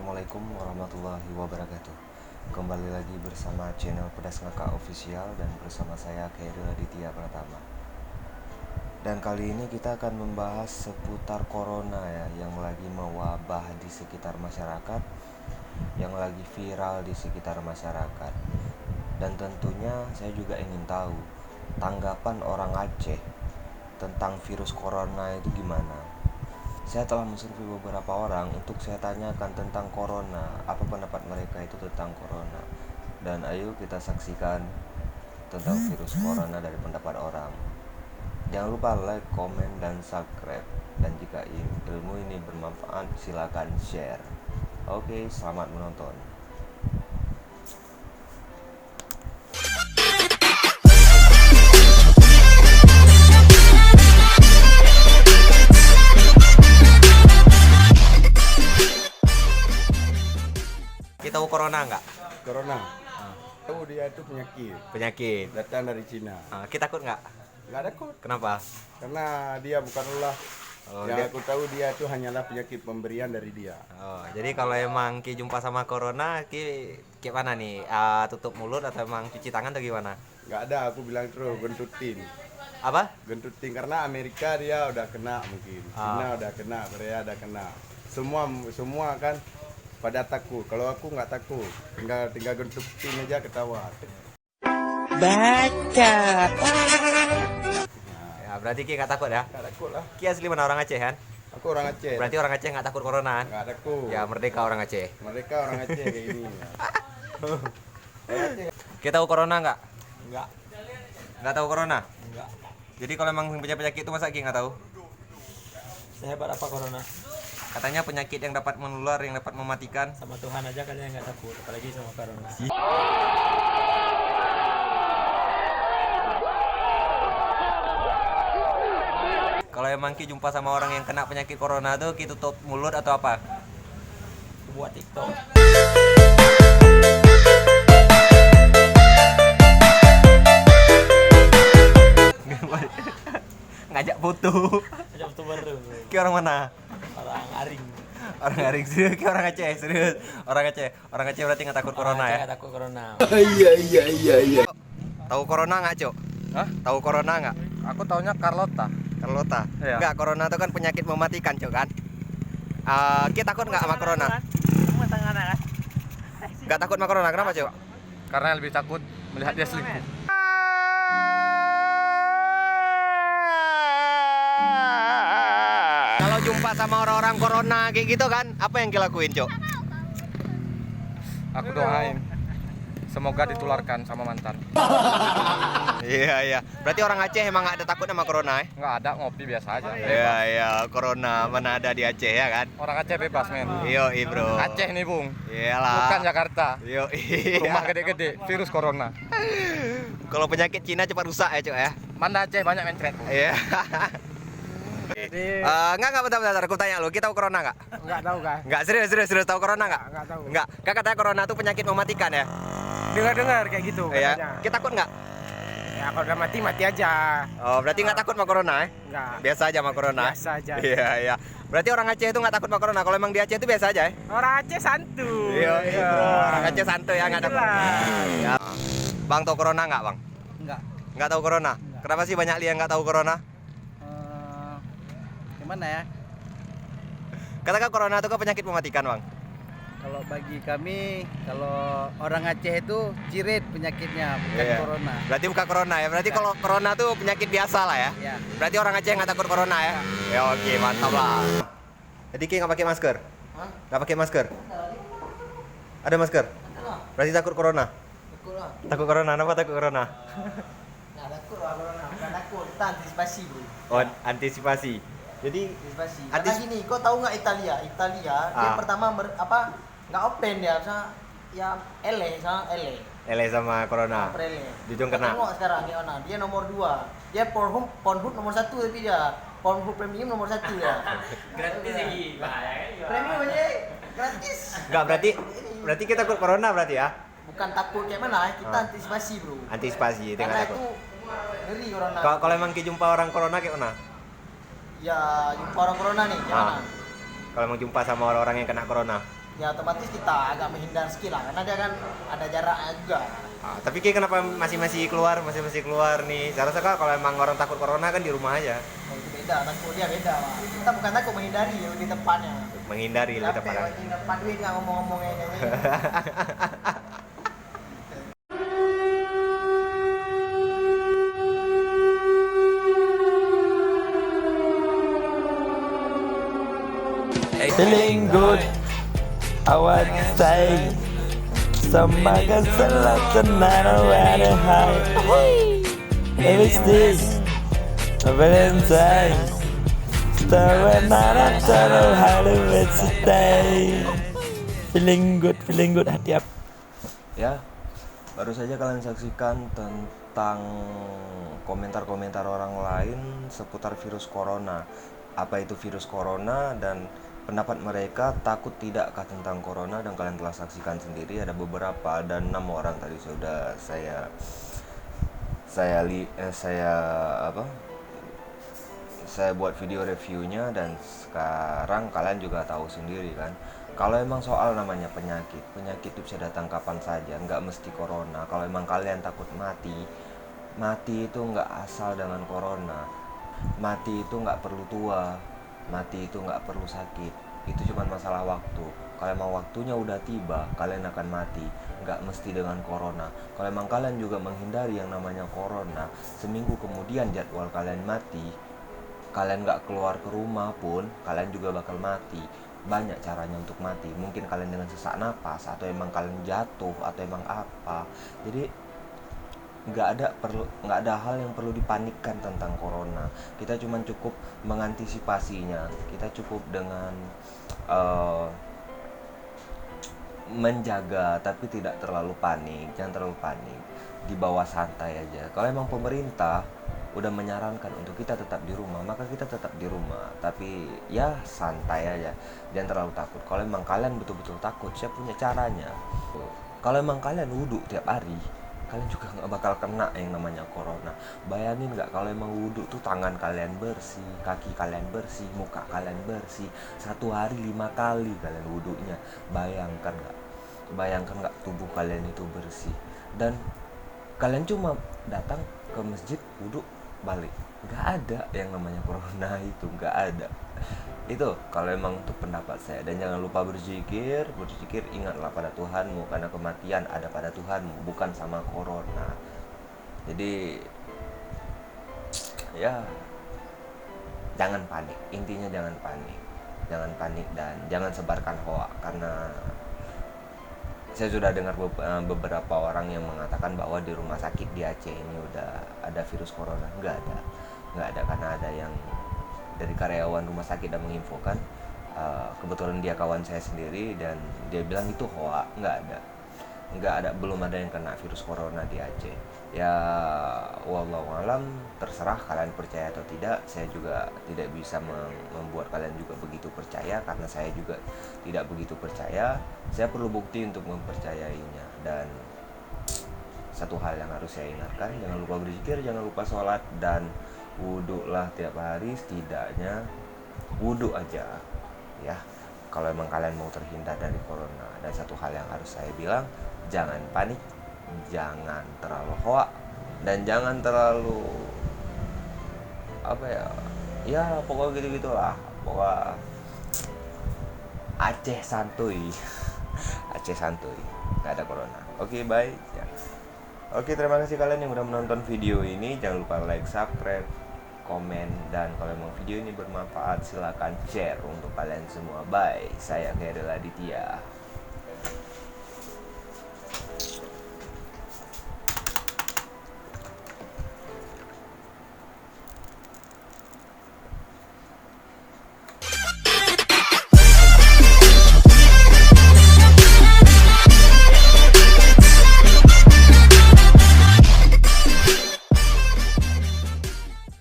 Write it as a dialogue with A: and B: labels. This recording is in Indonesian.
A: Assalamualaikum warahmatullahi wabarakatuh. Kembali lagi bersama channel Pedas Ngakak Official dan bersama saya Khairil Aditya Pratama. Dan kali ini kita akan membahas seputar corona ya, yang lagi mewabah di sekitar masyarakat, yang lagi viral di sekitar masyarakat. Dan tentunya saya juga ingin tahu tanggapan orang Aceh tentang virus corona itu gimana. Saya telah mensurvei beberapa orang untuk saya tanyakan tentang corona, apa pendapat mereka itu tentang corona. Dan ayo kita saksikan tentang virus corona dari pendapat orang. Jangan lupa like, komen, dan subscribe. Dan jika ilmu ini bermanfaat, silakan share. Oke, selamat menonton. Kita tahu corona nggak?
B: Corona. Tahu dia itu
A: Penyakit.
B: datang dari Cina.
A: Kita takut nggak?
B: Nggak ada kok.
A: Kenapa?
B: Karena dia bukanlah yang
A: dia-
B: aku tahu dia itu hanyalah penyakit pemberian dari dia.
A: Jadi kalau emang Ki jumpa sama corona, Ki gimana nih? Tutup mulut atau emang cuci tangan atau gimana?
B: Nggak ada, aku bilang terus gentutin.
A: Apa?
B: Gentutin karena Amerika dia udah kena mungkin. Cina udah kena, Korea udah kena. Semua kan pada takut. Kalau aku nggak takut. Tinggal gentutin aja ketawa.
C: Baca.
A: Ya, berarti Ki nggak takut ya?
B: Nggak takut lah.
A: Ki asli mana, orang Aceh kan?
B: Aku orang Aceh.
A: Berarti orang Aceh nggak takut corona kan?
B: Nggak takut.
A: Ya, merdeka orang Aceh.
B: Mereka orang Aceh kayak gini.
A: Kita tahu corona nggak?
B: Nggak.
A: Nggak tahu corona?
B: Nggak.
A: Jadi kalau emang punya penyakit itu masa Ki nggak tahu?
C: Sehebat apa corona?
A: Katanya penyakit yang dapat menular, yang dapat mematikan.
C: Sama Tuhan aja kalian nggak takut, apalagi sama corona.
A: Kalau emang Ki jumpa sama orang yang kena penyakit corona tuh, Ki tutup mulut atau apa?
C: Buat TikTok.
A: Ngajak foto.
C: Aja foto baru.
A: Ki orang mana?
C: Orang aring.
A: Orang Aring, serius Ki orang Aceh, serius. Orang Aceh berarti nggak takut corona ya?
C: Nggak takut corona.
B: Iya.
A: Tahu corona nggak, Cok?
D: Hah?
A: Tahu corona nggak?
D: Aku taunya Carlota.
A: Carlota?
D: Iya.
A: Nggak, corona itu kan penyakit mematikan, Cok kan? Kita takut nggak sama corona? Nggak takut sama corona, kenapa, Cok?
D: Karena lebih takut melihat dia selingkuh.
A: Kalau jumpa sama orang-orang corona kayak gitu kan, apa yang kita lakuin, Cok?
D: Aku doain semoga ditularkan sama mantan.
A: Iya. Berarti orang Aceh emang nggak ada takut sama corona,
D: Nggak ada, ngopi biasa aja.
A: Iya, corona mana ada di Aceh ya kan?
D: Orang Aceh bebas men.
A: Yoi, bro.
D: Aceh nih bung,
A: Iyalah.
D: bukan Jakarta.
A: Yoi.
D: Rumah gede-gede, virus corona.
A: Kalau penyakit Cina cepat rusak ya, Cok ya?
D: Mana Aceh banyak mencret.
A: Iya.
C: Jadi
A: Enggak, bentar. Aku tanya lu, kita tahu corona nggak?
C: nggak tahu kan?
A: Enggak, serius tahu corona nggak?
C: Nggak tahu.
A: Enggak. Kan katanya corona tuh penyakit mematikan ya?
C: Dengar kayak gitu
A: Iya.
C: katanya.
A: Kita takut nggak?
C: Ya kalau udah mati aja.
A: Oh, berarti nggak takut sama corona ya?
C: Nggak.
A: Biasa aja sama corona.
C: Biasa aja.
A: Iya. Berarti orang Aceh itu nggak takut sama corona. Kalau emang di Aceh itu biasa aja ya?
C: Orang Aceh santuy.
A: Iya, bro. Orang Aceh santuy ya, nggak takut. Ya. Bang, tahu corona nggak, Bang?
C: Enggak.
A: Nggak tahu corona? Kenapa sih banyak yang nggak tahu corona?
E: Gimana ya?
A: Katakan corona itu kan penyakit mematikan, Bang.
E: Kalau bagi kami, kalau orang Aceh itu cirit penyakitnya, bukan
A: Iya.
E: corona.
A: Berarti bukan corona ya? Berarti kalau corona tuh penyakit biasa lah ya?
E: Ya.
A: Berarti orang Aceh nggak takut corona ya? Ya oke, mantap lah. Jadi Ki nggak pakai masker? Nggak pakai masker? Ada masker? Berarti takut corona? Takut corona? Kenapa takut corona?
E: Nggak takut lah corona, nggak takut. Kita antisipasi bro.
A: Oh, antisipasi. Jadi
E: Antisipasi.
A: Antis-
E: Karena gini, kau tahu nggak Italia? Dia pertama nggak open dia, misalnya ya ele
A: sama corona.
E: Prele.
A: Jujung
E: Kau
A: kena.
E: Tengok sekarang dia nomor 2. Dia Pornhub nomor 1 tapi dia Pornhub Premium nomor 1 ya.
C: Gratis lagi. Bahaya kan?
E: Premium aja gratis.
A: Enggak, berarti kita takut corona berarti ya?
E: Bukan takut kayak mana, kita antisipasi bro.
A: Antisipasi,
E: Karena
A: tinggal
E: itu
A: takut.
E: ngeri corona.
A: Kalau emang Ki jumpa orang corona kayak mana?
E: Ya jumpa orang corona nih, gimana?
A: Kalau emang jumpa sama orang-orang yang kena corona.
E: ya otomatis kita agak menghindar sedikit lah karena dia kan ada jaraknya juga.
A: Tapi kayak kenapa masih keluar nih? Seharusnya kan kalau emang orang takut corona kan di rumah aja.
E: Nah, itu beda, takut dia beda Pak. Kita bukan takut menghindari di depannya.
A: Menghindari lebih
E: Capek
A: tepat.
E: lagi depan duit nggak ngomong-ngomong ini.
F: Feeling good, I want to say. Semakin senang senang ada high. Everything, Valentine. Starry night, taruh hari stay. Feeling good hati up.
A: Ya, baru saja kalian saksikan tentang komentar-komentar orang lain seputar virus corona. Apa itu virus corona dan pendapat mereka takut tidakkah tentang corona, dan kalian telah saksikan sendiri ada beberapa, ada 6 orang tadi sudah saya buat video reviewnya, dan sekarang kalian juga tahu sendiri kan. Kalau emang soal namanya penyakit itu bisa datang kapan saja, nggak mesti corona. Kalau emang kalian takut mati itu nggak asal dengan corona. Mati itu nggak perlu tua, mati itu nggak perlu sakit, itu cuma masalah waktu. Kalau emang waktunya udah tiba, kalian akan mati, nggak mesti dengan corona. Kalau emang kalian juga menghindari yang namanya corona, seminggu kemudian jadwal kalian mati, kalian nggak keluar ke rumah pun, kalian juga bakal mati. Banyak caranya untuk mati, mungkin kalian dengan sesak napas, atau emang kalian jatuh, atau emang apa. Jadi nggak ada hal yang perlu dipanikkan tentang corona. Kita cuma cukup mengantisipasinya. Kita cukup dengan menjaga, tapi tidak terlalu panik. Jangan terlalu panik, dibawa santai aja. Kalau emang pemerintah udah menyarankan untuk kita tetap di rumah, maka kita tetap di rumah. Tapi ya santai aja, jangan terlalu takut. Kalau emang kalian betul-betul takut, saya punya caranya. Kalau emang kalian wudhu tiap hari, kalian juga nggak bakal kena yang namanya corona. Bayangin nggak kalau emang wudhu tuh tangan kalian bersih, kaki kalian bersih, muka kalian bersih, 1 hari 5 kali kalian wudhunya. Bayangkan nggak tubuh kalian itu bersih, dan kalian cuma datang ke masjid wudhu balik, nggak ada yang namanya corona itu, nggak ada. Itu kalau emang untuk pendapat saya. Dan jangan lupa berzikir, ingatlah pada Tuhanmu, karena kematian ada pada Tuhanmu, bukan sama corona. Jadi ya jangan panik, intinya jangan panik dan jangan sebarkan hoak. Karena saya sudah dengar beberapa orang yang mengatakan bahwa di rumah sakit di Aceh ini udah ada virus corona. Nggak ada, karena ada yang dari karyawan rumah sakit dan menginfokan, kebetulan dia kawan saya sendiri, dan dia bilang itu hoak. Nggak ada, belum ada yang kena virus corona di Aceh. Ya wallahu alam, terserah kalian percaya atau tidak. Saya juga tidak bisa membuat kalian juga begitu percaya, karena saya juga tidak begitu percaya. Saya perlu bukti untuk mempercayainya. Dan satu hal yang harus saya ingatkan, jangan lupa berzikir, jangan lupa sholat, dan wudhu lah tiap hari, setidaknya wudhu aja ya, kalau emang kalian mau terhindar dari corona. Dan satu hal yang harus saya bilang, jangan panik, jangan terlalu hoak, dan jangan terlalu ya pokoknya gitu-gitulah. Pokoknya Aceh santuy Aceh santuy, nggak ada corona. Oke, bye ya. Oke, terima kasih kalian yang udah menonton video ini. Jangan lupa like, subscribe, komen, dan kalau memang video ini bermanfaat, silakan share untuk kalian semua. Bye, saya Khairul Aditya.